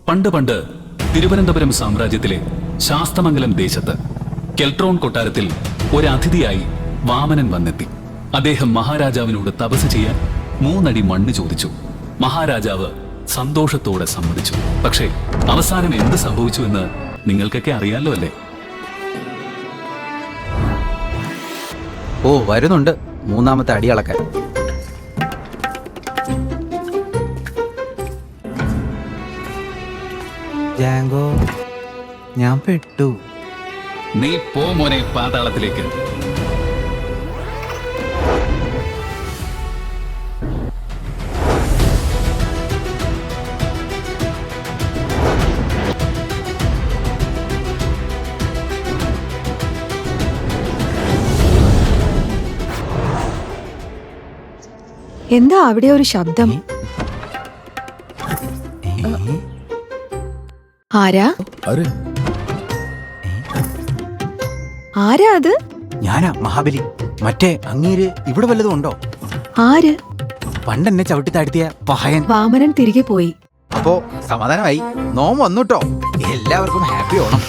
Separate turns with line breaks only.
പണ്ട് പണ്ട് തിരുവനന്തപുരം സാമ്രാജ്യത്തിലെ ശാസ്തമംഗലം ദേശത്ത് കെൽട്രോൺ കൊട്ടാരത്തിൽ ഒരു അതിഥിയായി വാമനൻ വന്നെത്തി. അദ്ദേഹം മഹാരാജാവിനോട് തപസ് ചെയ്യാൻ 3 അടി മണ്ണ് ചോദിച്ചു. മഹാരാജാവ് സന്തോഷത്തോടെ സമ്മതിച്ചു. പക്ഷേ അവസാനം എന്ത് സംഭവിച്ചു എന്ന് നിങ്ങൾക്കൊക്കെ അറിയാലോ അല്ലേ?
ഓ, വരുന്നുണ്ട് 3ാമത്തെ അടി അളക്കാൻ. ജാങ്കോ, ഞാൻ പെട്ടു.
നീ പോ മോനെ പാതാളത്തിലേക്ക്.
എന്താ അവിടെ ഒരു ശബ്ദം? ആരാ ആരാ അത്?
ഞാനാ മഹാബലി. മറ്റേ അങ്ങേര് ഇവിടെ വല്ലതും ഉണ്ടോ?
ആര്?
പണ്ടെന്നെ ചവിട്ടി താഴ്ത്തിയ പഹയൻ.
വാമനൻ തിരികെ പോയി.
അപ്പോ സമാധാനമായി. നോം വന്നുട്ടോ. എല്ലാവർക്കും ഹാപ്പി ഓണം.